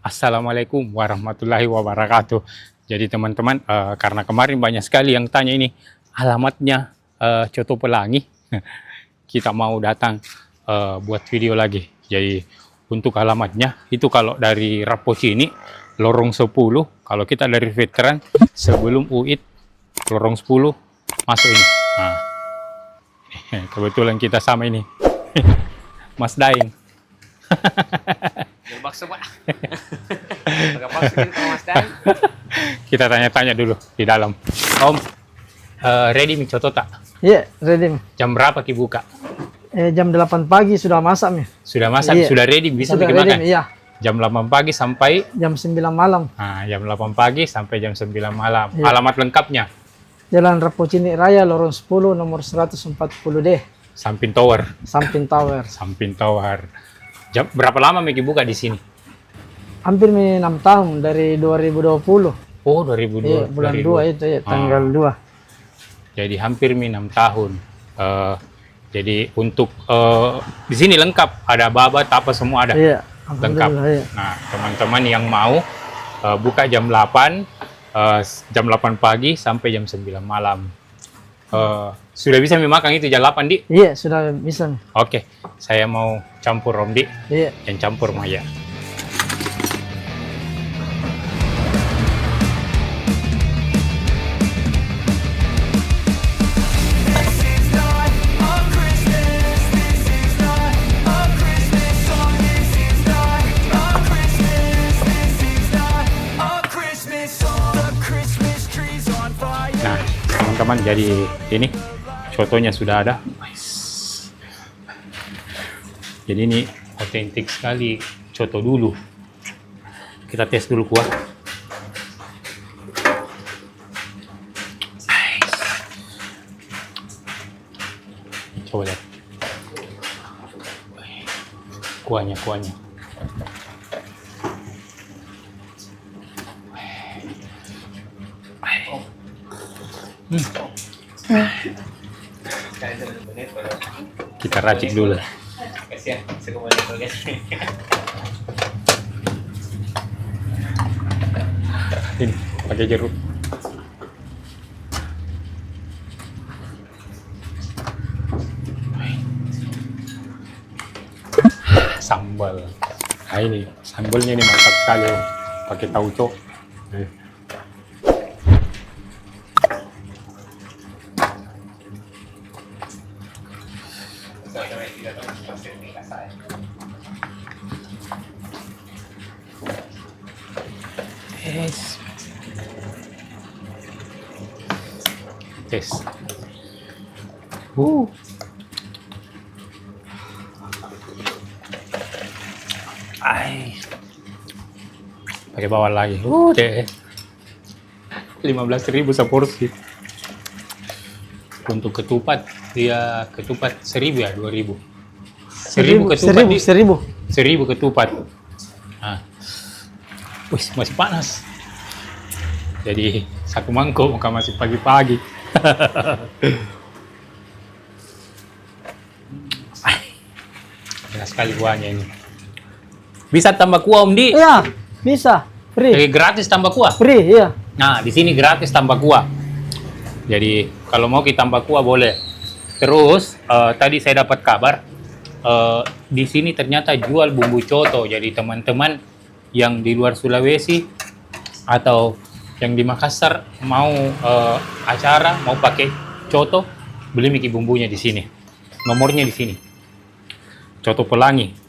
Assalamualaikum warahmatullahi wabarakatuh. Jadi teman-teman, karena kemarin banyak sekali yang tanya ini alamatnya Coto Pelangi, kita mau datang buat video lagi. Jadi untuk alamatnya itu kalau dari Rapocini lorong 10, kalau kita dari veteran sebelum UID lorong 10 masuk ini. Nah, kebetulan kita sama ini Mas Daeng. Bakso Pak. Pakai bakso gitu sama Mas Dan. Kita tanya-tanya dulu di dalam. Om, ready mie coto tak? Iya, ready. Jam berapa ki buka? Jam 8 pagi sudah masak nih. Sudah masak, Iya. sudah ready, bisa Sudah bikin ready, makan? iya. Jam 8 pagi sampai? Jam 9 malam. Nah, jam 8 pagi sampai jam 9 malam. Iya. Alamat lengkapnya? Jalan Rapocini Raya, lorong 10, nomor 140D. Samping Tower. Samping Tower. Samping Tower. Jam, berapa lama Miki buka di sini? Hampir 6 tahun, dari 2020. Oh, 2002. Iya, bulan 2 itu ya, tanggal 2. Jadi hampir 6 tahun. Jadi untuk di sini lengkap, ada babat apa semua ada. Iya, Lengkap. iya. Nah, teman-teman yang mau buka jam 8 pagi sampai jam 9 malam. Sudah bisa makan itu jam 8, Di? Iya, sudah bisa. Oke, saya mau campur Om Di. Iya. Yang campur Maya. Nah, teman-teman, jadi ini cotonya sudah ada. Jadi ini otentik sekali coto dulu. Kita tes dulu kuah. Coba lihat. Kuahnya. Kita racik dulu. Kasihan, sekemudian guys. Ini pakai jeruk. Sambal. Nah ini sambalnya ini mantap sekali, Om. Pakai tauco. Yes. Tes. Pakai bawang lagi. Deh. 15.000 seporsi. Untuk ketupat, dia ketupat 1.000 ya, 2.000. 1.000 ketupat. 1.000 ketupat. Nah. Wih, masih panas. Jadi satu mangkok maka masih pagi-pagi. Enak sekali kuahnya ini. Bisa tambah kuah, Om Di? Iya, bisa. Free. Jadi gratis tambah kuah? Free, iya. Nah, di sini gratis tambah kuah. Jadi kalau mau kita tambah kuah boleh. Terus tadi saya dapat kabar di sini ternyata jual bumbu coto. Jadi teman-teman yang di luar Sulawesi atau yang di Makassar mau acara mau pakai coto, beli Miki bumbunya di sini. Nomornya di sini. Coto Pelangi.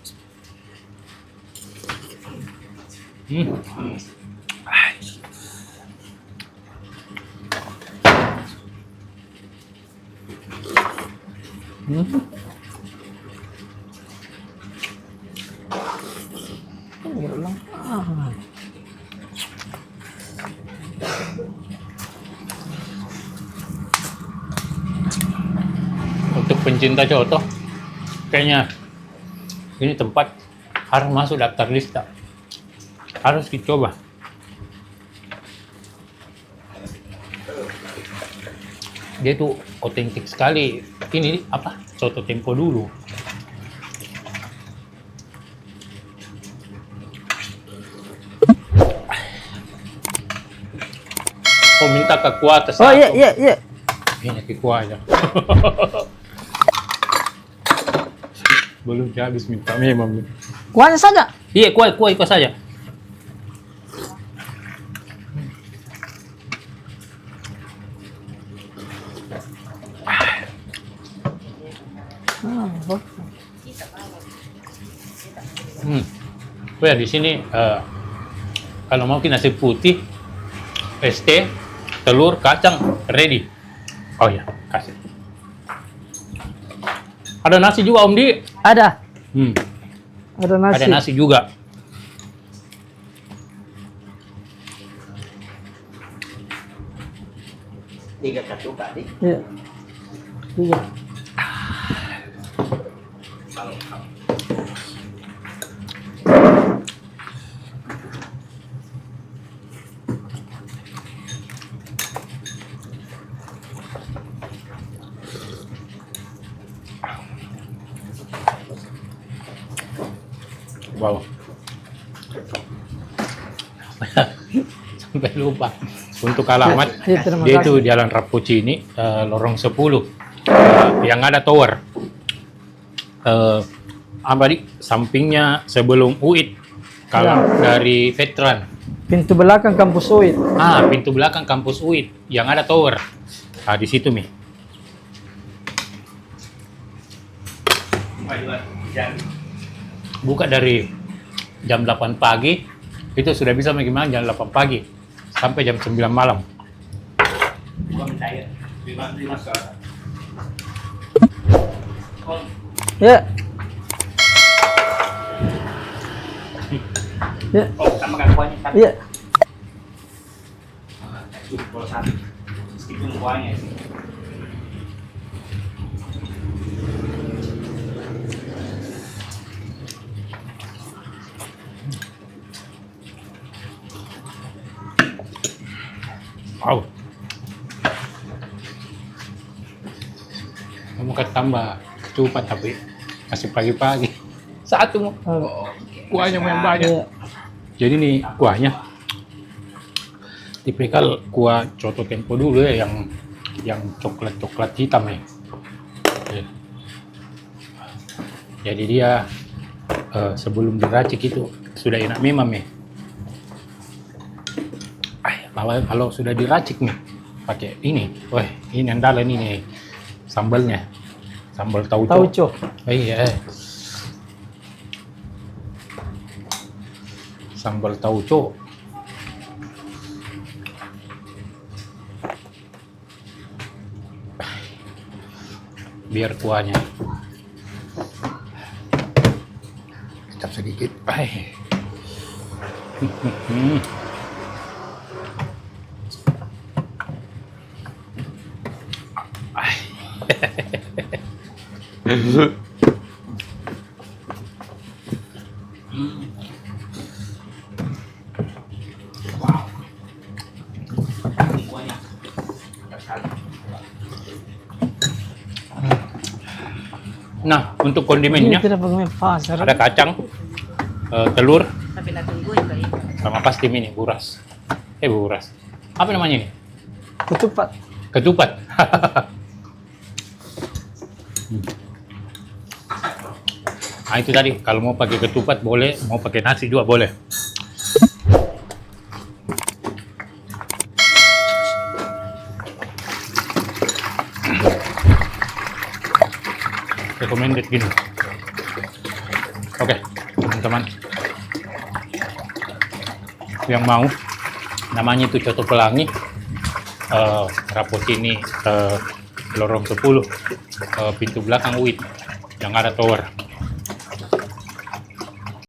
Untuk pencinta coto, kayaknya ini tempat harus masuk daftar lista. Harus dicoba. Dia tuh otentik sekali. Ini apa? Coto Tempo dulu. Oh, minta ke kuah atas Oh iya satu. iya iya. Ini ke kuah aja. Belum habis minta memang. Kuahnya saja. Iya, kuah ikut saja. Oh. Oh ya, di sini kalau mau nasi putih, ST, telur, kacang, ready. Oh ya, kasih. Ada nasi juga Om Di. Ada. Hmm, Ada nasi. ada nasi juga. Tiga satu tadi. Iya. Iya. Wow. Sampai lupa. Untuk alamat, Iya, terima dia kasih. itu Jalan Rapocini, lorong 10, yang ada tower. Apa di sampingnya sebelum UIT, kalau dari veteran. Pintu belakang kampus UIT. Pintu belakang kampus UIT, yang ada tower. Di situ Mi. Buka dari jam 8 pagi, itu sudah bisa makan jam 8 pagi sampai jam 9 malam. Ya. Ya. Oh, sama kan kuahnya satu. Iya. Kalau satu. Meskipun kuahnya. Wow. Kamu kan tambah ketupat tapi masih pagi-pagi. Satu mau. Oh, Kuahnya yang banyak. iya. Jadi nih kuahnya tipikal kuah coto tempo dulu ya, yang coklat hitam ya. Ya. Jadi dia sebelum diracik itu sudah enak memang ya. Kalau sudah diracik nih pakai ini, wah ini andalan ini sambalnya, sambal tauco. Tauco. Oh, iya. Sambal tauco. Biar kuahnya tetap sedikit. Kuahnya. Nah, untuk Ini kondimennya tidak pakai pasar. ada kacang, telur, Tapi la tungguin kali. sama pasti ini buras. Buras. Apa namanya ini? Ketupat. Ketupat. Nah itu tadi, kalau mau pakai ketupat boleh, mau pakai nasi juga boleh. Recommended gini. Oke, teman-teman. Yang mau, namanya itu Coto Pelangi, Rapocini, lorong 10, pintu belakang UIT, yang ada tower.